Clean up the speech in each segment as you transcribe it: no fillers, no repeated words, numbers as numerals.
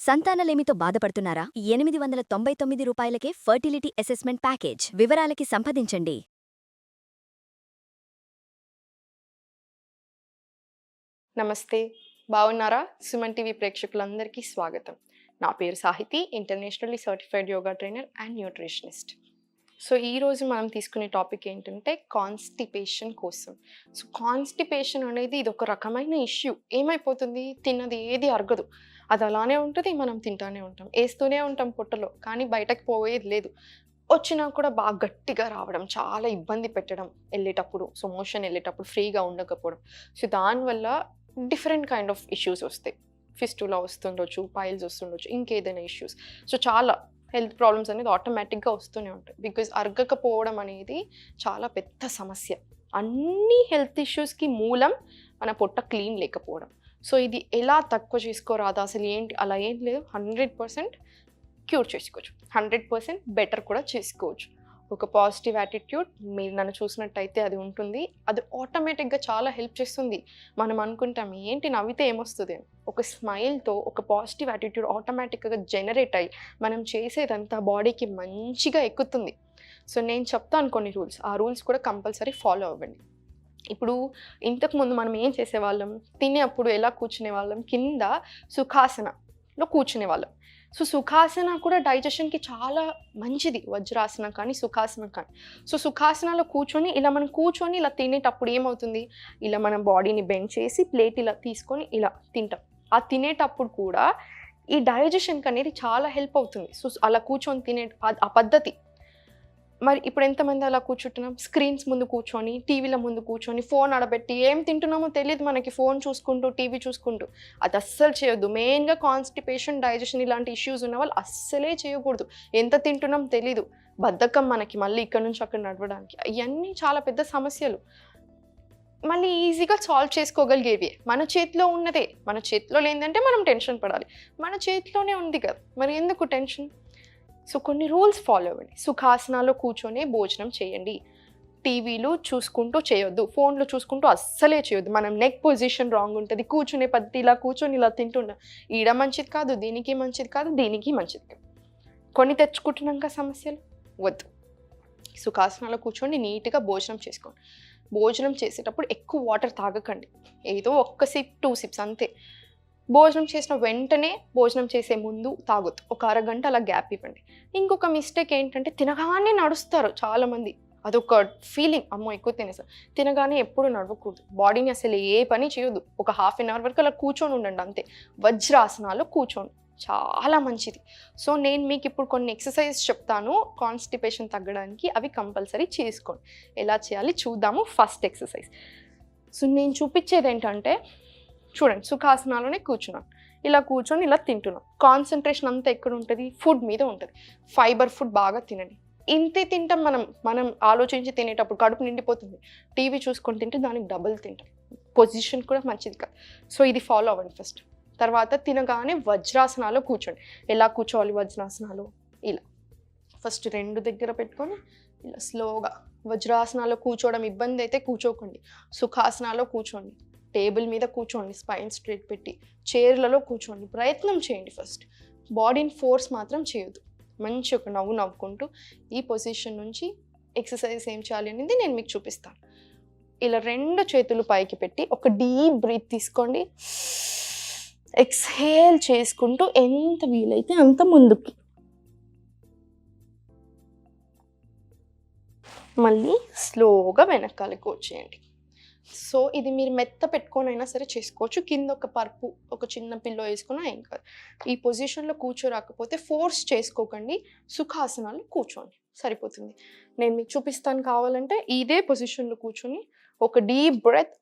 సంతానలేమితో బాధపడుతున్నారా? 899 రూపాయలకే fertility assessment package. వివరాలకి సంప్రదించండి. నమస్తే, బాగున్నారా? సుమన్ టీవీ ప్రేక్షకులందరికీ స్వాగతం. నా పేరు Sahithi, internationally certified yoga trainer and nutritionist. So ఈరోజు మనం తీసుకునే టాపిక్ ఏంటంటే కాన్స్టిపేషన్ కోసం. సో కాన్స్టిపేషన్ అనేది ఇది ఒక రకమైన ఇష్యూ. ఏమైపోతుంది, తిన్నది ఏది అరగదు, అది అలానే ఉంటుంది, మనం తింటానే ఉంటాం, వేస్తూనే ఉంటాం పొట్టలో, కానీ బయటకు పోయేది లేదు. వచ్చినా కూడా బాగా గట్టిగా రావడం, చాలా ఇబ్బంది పెట్టడం వెళ్ళేటప్పుడు, సో మోషన్ వెళ్ళేటప్పుడు ఫ్రీగా ఉండకపోవడం. సో దానివల్ల డిఫరెంట్ కైండ్ ఆఫ్ ఇష్యూస్ వస్తాయి. ఫిస్టులా వస్తుండొచ్చు, పైల్స్ వస్తుండొచ్చు, ఇంకేదైనా ఇష్యూస్. సో చాలా హెల్త్ ప్రాబ్లమ్స్ అనేది ఆటోమేటిక్గా వస్తూనే ఉంటాయి. బికాజ్ అరగకపోవడం అనేది చాలా పెద్ద సమస్య. అన్ని హెల్త్ ఇష్యూస్కి మూలం మన పొట్ట క్లీన్ లేకపోవడం. సో ఇది ఎలా తక్కువ చేసుకోరాదా, అసలు ఏంటి, అలా ఏం లేదు. 100% క్యూర్ చేసుకోవచ్చు, 100% బెటర్ కూడా చేసుకోవచ్చు. ఒక పాజిటివ్ యాటిట్యూడ్, మీరు నన్ను చూసినట్టయితే అది ఉంటుంది. అది ఆటోమేటిక్గా చాలా హెల్ప్ చేస్తుంది. మనం అనుకుంటాం ఏంటి నవ్వితే ఏమొస్తుంది అని. ఒక స్మైల్తో ఒక పాజిటివ్ యాటిట్యూడ్ ఆటోమేటిక్గా జనరేట్ అయ్యి మనం చేసేదంతా బాడీకి మంచిగా ఎక్కుతుంది. సో నేను చెప్తాను కొన్ని రూల్స్, ఆ రూల్స్ కూడా కంపల్సరీ ఫాలో అవ్వండి. ఇప్పుడు ఇంతకుముందు మనం ఏం చేసేవాళ్ళం, తినేప్పుడు ఎలా కూర్చునే వాళ్ళం, కింద సుఖాసనలో కూర్చునే వాళ్ళం. సో సుఖాసన కూడా డైజెషన్కి చాలా మంచిది, వజ్రాసనం కానీ సుఖాసనం కానీ. సో సుఖాసనాలో కూర్చొని ఇలా తినేటప్పుడు ఏమవుతుంది, ఇలా మన బాడీని బెండ్ చేసి ప్లేట్ ఇలా తీసుకొని ఇలా తింటాం. ఆ తినేటప్పుడు కూడా ఈ డైజెషన్కి అనేది చాలా హెల్ప్ అవుతుంది. సో అలా కూర్చొని తినే ఆ పద్ధతి. మరి ఇప్పుడు ఎంతమంది అలా కూర్చుంటున్నాం, స్క్రీన్స్ ముందు కూర్చొని, టీవీల ముందు కూర్చొని, ఫోన్ ఆడబెట్టి ఏం తింటున్నామో తెలియదు మనకి, ఫోన్ చూసుకుంటూ టీవీ చూసుకుంటూ. అది అస్సలు చేయొద్దు. మెయిన్గా కాన్స్టిపేషన్, డైజెషన్ ఇలాంటి ఇష్యూస్ ఉన్న వాళ్ళు అస్సలే చేయకూడదు. ఎంత తింటున్నాం తెలీదు, బద్ధకం మనకి మళ్ళీ ఇక్కడ నుంచి అక్కడ నడవడానికి. ఇవన్నీ చాలా పెద్ద సమస్యలు. మళ్ళీ ఈజీగా సాల్వ్ చేసుకోగలిగేవి మన చేతిలో ఉన్నదే. మన చేతిలో లేదంటే మనం టెన్షన్ పడాలి, మన చేతిలోనే ఉంది కదా, మరి ఎందుకు టెన్షన్. సో కొన్ని రూల్స్ ఫాలో అవ్వండి. సుఖాసనాలో కూర్చొని భోజనం చేయండి. టీవీలు చూసుకుంటూ చేయొద్దు, ఫోన్లు చూసుకుంటూ అస్సలే చేయొద్దు. మనం నెక్ పొజిషన్ రాంగ్ ఉంటుంది, కూర్చునే పద్ధతి ఇలా కూర్చొని ఇలా తింటున్నాం. ఈడ మంచిది కాదు, దీనికి మంచిది కాదు, దీనికి మంచిది కాదు. కొన్ని తెచ్చుకుంటున్నాక సమస్యలు వద్దు. సుఖాసనాలో కూర్చొని నీట్గా భోజనం చేసుకోండి. భోజనం చేసేటప్పుడు ఎక్కువ వాటర్ తాగకండి, ఏదో 1 సిప్ 2 సిప్స్ అంతే. భోజనం చేసిన వెంటనే, భోజనం చేసే ముందు తాగొద్దు. ఒక అరగంట అలా గ్యాప్ ఇవ్వండి. ఇంకొక మిస్టేక్ ఏంటంటే తినగానే నడుస్తారు చాలామంది. అదొక ఫీలింగ్, అమ్మో ఎక్కువ తినేసారు. తినగానే ఎప్పుడు నడవకూడదు, బాడీని అసలు ఏ పని చేయొద్దు. ఒక ½ అన్ అవర్ వరకు అలా కూర్చొని ఉండండి అంతే. వజ్రాసనాలు కూర్చోండి, చాలా మంచిది. సో నేను మీకు ఇప్పుడు కొన్ని ఎక్సర్సైజ్ చెప్తాను కాన్స్టిపేషన్ తగ్గడానికి, అవి కంపల్సరీ చేసుకోండి. ఎలా చేయాలి చూద్దాము. First exercise. సో నేను చూపించేది ఏంటంటే, చూడండి, సుఖాసనాలోనే కూర్చున్నాను, ఇలా కూర్చొని ఇలా తింటున్నాం. కాన్సన్ట్రేషన్ అంతా ఎక్కడ ఉంటుంది, ఫుడ్ మీద ఉంటుంది. ఫైబర్ ఫుడ్ బాగా తినండి. ఇంతే తింటాం మనం ఆలోచించి తినేటప్పుడు కడుపు నిండిపోతుంది. టీవీ చూసుకొని తింటే దానికి డబుల్ తింటాం. పొజిషన్ కూడా మంచిది కాదు. సో ఇది ఫాలో అవ్వండి ఫస్ట్. తర్వాత తినగానే వజ్రాసనాలు కూర్చోండి. ఎలా కూర్చోవాలి వజ్రాసనాలు, ఇలా ఫస్ట్ 2 దగ్గర పెట్టుకొని ఇలా స్లోగా. వజ్రాసనాలు కూర్చోవడం ఇబ్బంది అయితే కూర్చోకండి. సుఖాసనాలో కూర్చోండి, టేబుల్ మీద కూర్చోండి, స్పైన్ స్ట్రైట్ పెట్టి. చైర్లలో కూర్చోండి, ప్రయత్నం చేయండి. ఫస్ట్ బాడీని ఫోర్స్ మాత్రం చేయొద్దు. మంచి ఒక నవ్వు నవ్వుకుంటూ ఈ పొజిషన్ నుంచి ఎక్సర్సైజ్ ఏం చేయాలి అనేది నేను మీకు చూపిస్తాను. ఇలా 2 చేతులు పైకి పెట్టి ఒక డీప్ బ్రీత్ తీసుకోండి. ఎక్స్హేల్ చేసుకుంటూ ఎంత వీలైతే అంత ముందుకి, మళ్ళీ స్లోగా వెనకాలకు వచ్చేయండి. సో ఇది మీరు మెత్త పెట్టుకొని అయినా సరే చేసుకోవచ్చు. కింద ఒక పరుపు, ఒక చిన్న పిల్లో వేసుకున్నా ఏం కాదు. ఈ పొజిషన్లో కూర్చోరాకపోతే ఫోర్స్ చేసుకోకండి, సుఖాసనాలు కూర్చోండి, సరిపోతుంది. నేను మీకు చూపిస్తాను కావాలంటే. ఇదే పొజిషన్లో కూర్చొని ఒక డీప్ బ్రెత్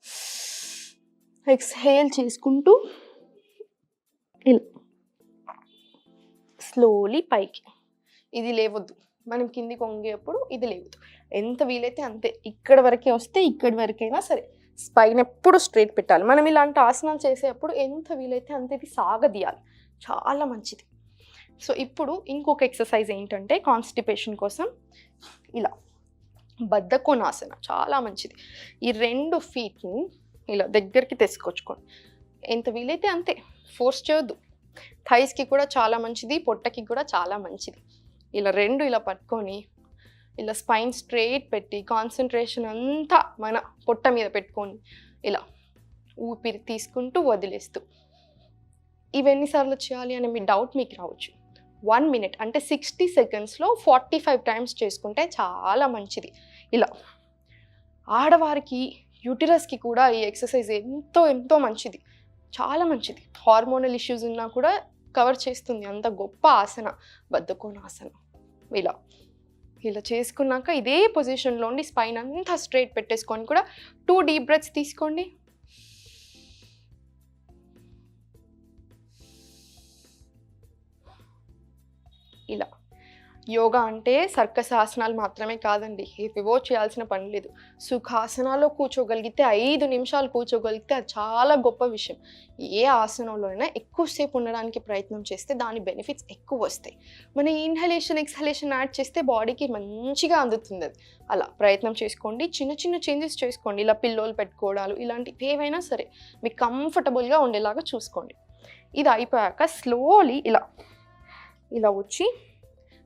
ఎక్స్హేల్ చేసుకుంటూ ఇలా స్లోలీ పైకి. ఇది లేవద్దు, మనం కిందికి వంగేప్పుడు ఇది లేవద్దు. ఎంత వీలైతే అంతే. ఇక్కడ వరకే వస్తే ఇక్కడి వరకైనా సరే. స్పైన్ ఎప్పుడు స్ట్రైట్ పెట్టాలి. మనం ఇలాంటి ఆసనాలు చేసేటప్పుడు ఎంత వీలైతే అంత ఇది సాగదీయాలి, చాలా మంచిది. సో ఇప్పుడు ఇంకొక ఎక్సర్సైజ్ ఏంటంటే కాన్స్టిపేషన్ కోసం ఇలా బద్ధకోనాసన, చాలా మంచిది. ఈ 2 ఫీట్ని ఇలా దగ్గరికి తెచ్చుకోండి. ఎంత వీలైతే అంతే, ఫోర్స్ చేయొద్దు. థైస్కి కూడా చాలా మంచిది, పొట్టకి కూడా చాలా మంచిది. ఇలా రెండు ఇలా పట్టుకొని ఇలా స్పైన్ స్ట్రైట్ పెట్టి కాన్సన్ట్రేషన్ అంతా మన పొట్ట మీద పెట్టుకొని ఇలా ఊపిరి తీసుకుంటూ వదిలేస్తూ ఇవి ఎన్నిసార్లు చేయాలి అనే మీ డౌట్ మీకు రావచ్చు. 1 minute అంటే 60 secondsలో 45 times చేసుకుంటే చాలా మంచిది. ఇలా ఆడవారికి యూటిరస్కి కూడా ఈ ఎక్సర్సైజ్ ఎంతో ఎంతో మంచిది, చాలా మంచిది. హార్మోనల్ ఇష్యూస్ ఉన్నా కూడా కవర్ చేస్తుంది. అంత గొప్ప ఆసన బద్ధకోణాసన. ఇలా ఇలా చేసుకున్నాక ఇదే పొజిషన్లో ఉండి స్పైన్ అంతా స్ట్రైట్ పెట్టేసుకొని కూడా 2 deep breaths తీసుకోండి. ఇలా యోగా అంటే సర్కస్ ఆసనాలు మాత్రమే కాదండి, ఏవేవో చేయాల్సిన పని లేదు. సుఖాసనాల్లో కూర్చోగలిగితే 5 నిమిషాలు కూర్చోగలిగితే అది చాలా గొప్ప విషయం. ఏ ఆసనంలో అయినా ఎక్కువసేపు ఉండడానికి ప్రయత్నం చేస్తే దాని బెనిఫిట్స్ ఎక్కువ వస్తాయి. మన ఇన్హలేషన్ ఎక్స్హలేషన్ యాడ్ చేస్తే బాడీకి మంచిగా అందుతుంది అది. అలా ప్రయత్నం చేసుకోండి, చిన్న చిన్న చేంజెస్ చేసుకోండి. ఇలా పిల్లోలు పెట్టుకోవడాలు ఇలాంటివి ఏవైనా సరే మీకు కంఫర్టబుల్గా ఉండేలాగా చూసుకోండి. ఇది అయిపోయాక స్లోలీ ఇలా వచ్చి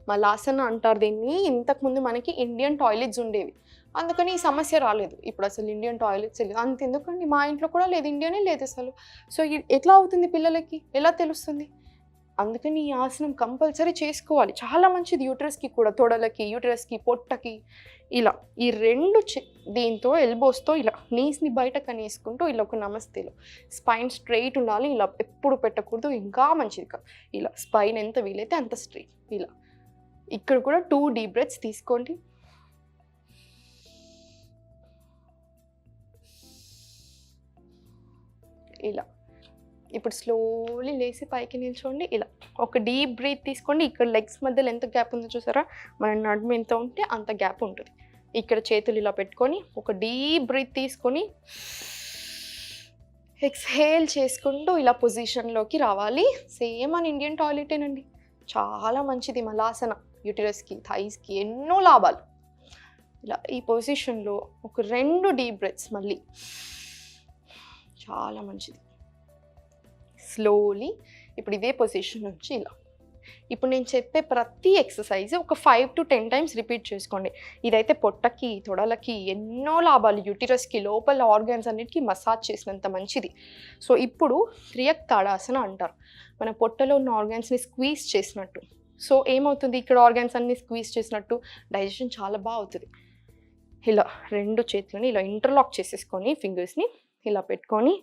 మలాసన అంటారు దీన్ని. ఇంతకుముందు మనకి ఇండియన్ టాయిలెట్స్ ఉండేవి, అందుకని ఈ సమస్య రాలేదు. ఇప్పుడు అసలు ఇండియన్ టాయిలెట్స్ లేదు, అంతెందుకండి మా ఇంట్లో కూడా లేదు, ఇండియానే లేదు అసలు. సో ఎట్లా అవుతుంది పిల్లలకి, ఎలా తెలుస్తుంది? అందుకని ఈ ఆసనం కంపల్సరీ చేసుకోవాలి, చాలా మంచిది యూటరస్కి కూడా, తొడలకి, యూటరస్కి, పొట్టకి. ఇలా ఈ రెండు దీంతో ఎల్బోస్తో ఇలా నీస్ని బయట కనేసుకుంటూ ఇలా ఒక నమస్తేలో స్పైన్ స్ట్రైట్ ఉండాలి. ఇలా ఎప్పుడు పెట్టకూడదు, ఇంకా మంచిది కాదు. ఇలా స్పైన్ ఎంత వీలైతే అంత స్ట్రైట్. ఇలా ఇక్కడ కూడా 2 deep breaths తీసుకోండి. ఇలా ఇప్పుడు స్లోలీ లేచి పైకి నిల్చోండి. ఇలా ఒక డీప్ బ్రీత్ తీసుకోండి. ఇక్కడ లెగ్స్ మధ్యలో ఎంత గ్యాప్ ఉందో చూసారా, మన నడుము ఎంత ఉంటే అంత గ్యాప్ ఉంటుంది. ఇక్కడ చేతులు ఇలా పెట్టుకొని ఒక డీప్ బ్రీత్ తీసుకొని ఎక్స్హేల్ చేసుకుంటూ ఇలా పొజిషన్లోకి రావాలి. సేమ్ మన ఇండియన్ టాయిలెటేనండి, చాలా మంచిది. మలాసన యూటిరస్కి, థైస్కి ఎన్నో లాభాలు. ఇలా ఈ పొజిషన్లో ఒక 2 deep breaths మళ్ళీ, చాలా మంచిది. స్లోలీ ఇప్పుడు ఇదే పొజిషన్ నుంచి ఇలా. ఇప్పుడు నేను చెప్పే ప్రతి ఎక్సర్సైజ్ ఒక 5 to 10 times రిపీట్ చేసుకోండి. ఇదైతే పొట్టకి, తొడలకి ఎన్నో లాభాలు, యూటిరస్కి, లోపల ఆర్గాన్స్ అన్నిటికీ మసాజ్ చేసినంత మంచిది. సో ఇప్పుడు త్రియాక్ తాడాసన అంటారు, మన పొట్టలో ఉన్న ఆర్గాన్స్ని స్క్వీజ్ చేసినట్టు. సో ఏమవుతుంది, ఇక్కడ ఆర్గాన్స్ అన్ని స్క్వీజ్ చేసినట్టు డైజెషన్ చాలా బాగా అవుతుంది. ఇలా 2 చేతులని ఇలా ఇంటర్లాక్ చేసేసుకొని ఫింగర్స్ని ఇలా పెట్టుకొని,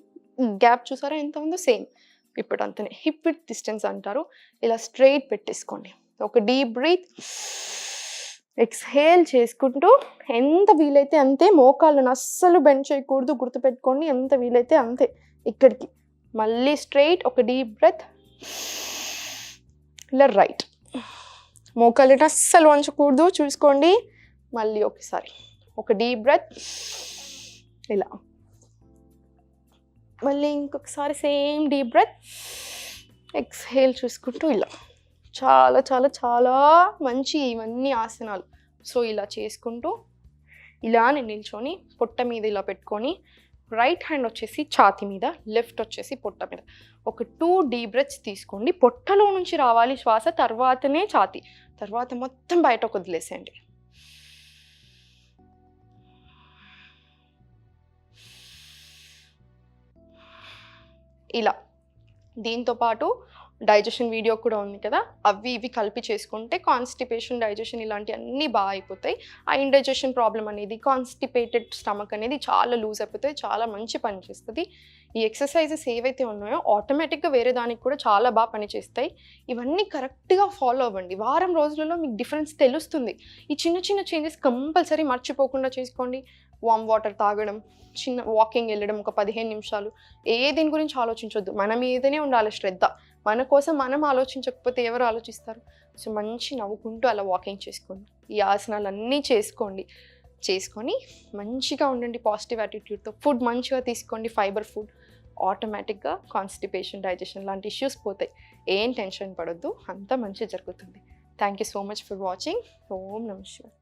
గ్యాప్ చూసారా ఎంత ఉందో, సేమ్ ఇప్పుడు అంతనే. హిప్ విత్ డిస్టెన్స్ అంటారు. ఇలా స్ట్రైట్ పెట్టేసుకోండి. ఒక డీప్ బ్రీత్, ఎక్స్హేల్ చేసుకుంటూ ఎంత వీలైతే అంతే. మోకాళ్ళను అస్సలు బెండ్ చేయకూడదు, గుర్తుపెట్టుకోండి. ఎంత వీలైతే అంతే. ఇక్కడికి మళ్ళీ స్ట్రైట్ ఒక డీప్ బ్రెత్. ఇలా రైట్, మోకాళ్ళను అస్సలు వంచకూడదు, చూసుకోండి. మళ్ళీ ఒకసారి ఒక డీప్ బ్రెత్. ఇలా మళ్ళీ ఇంకొకసారి సేమ్ డీప్ బ్రెత్, ఎక్స్హేల్ చూసుకుంటూ ఇలా. చాలా చాలా చాలా మంచి ఇవన్నీ ఆసనాలు. సో ఇలా చేసుకుంటూ ఇలానే నిల్చొని పొట్ట మీద ఇలా పెట్టుకొని, రైట్ హ్యాండ్ వచ్చేసి ఛాతీ మీద, లెఫ్ట్ వచ్చేసి పొట్ట మీద. ఒక 2 deep breaths తీసుకోండి. పొట్టలో నుంచి రావాలి శ్వాస, తర్వాతనే ఛాతీ, తర్వాత మొత్తం బయటకు వదిలేసేయండి. ఇలా దీంతో పాటు డైజెషన్ వీడియో కూడా ఉంది కదా, అవి ఇవి కలిపి చేసుకుంటే కాన్స్టిపేషన్, డైజెషన్ ఇలాంటివన్నీ బాగా అయిపోతాయి. ఆ ఇండైజెషన్ ప్రాబ్లం అనేది, కాన్స్టిపేటెడ్ స్టమక్ అనేది చాలా లూజ్ అయిపోతాయి, చాలా మంచి పని చేస్తుంది. ఈ ఎక్సర్సైజెస్ ఏవైతే ఉన్నాయో ఆటోమేటిక్గా వేరే దానికి కూడా చాలా బాగా పనిచేస్తాయి. ఇవన్నీ కరెక్ట్గా ఫాలో అవ్వండి. వారం రోజులలో మీకు డిఫరెన్స్ తెలుస్తుంది. ఈ చిన్న చిన్న చేంజెస్ కంపల్సరీ మర్చిపోకుండా చేసుకోండి. వామ్ వాటర్ తాగడం, చిన్న వాకింగ్ వెళ్ళడం ఒక 15 నిమిషాలు. దీని గురించి ఆలోచించొద్దు, మన మీదనే ఉండాలి శ్రద్ధ. మన కోసం మనం ఆలోచించకపోతే ఎవరు ఆలోచిస్తారు? సో మంచి నవ్వుకుంటూ అలా వాకింగ్ చేసుకోండి. ఈ ఆసనాలన్నీ చేసుకొని మంచిగా ఉండండి పాజిటివ్ యాటిట్యూడ్తో. ఫుడ్ మంచిగా తీసుకోండి, ఫైబర్ ఫుడ్. ఆటోమేటిక్గా కాన్స్టిపేషన్, డైజెషన్ లాంటి ఇష్యూస్ పోతాయి. ఏం టెన్షన్ పడొద్దు, అంతా మంచి జరుగుతుంది. Thank you so much for watching. ఓం నమః శివాయ.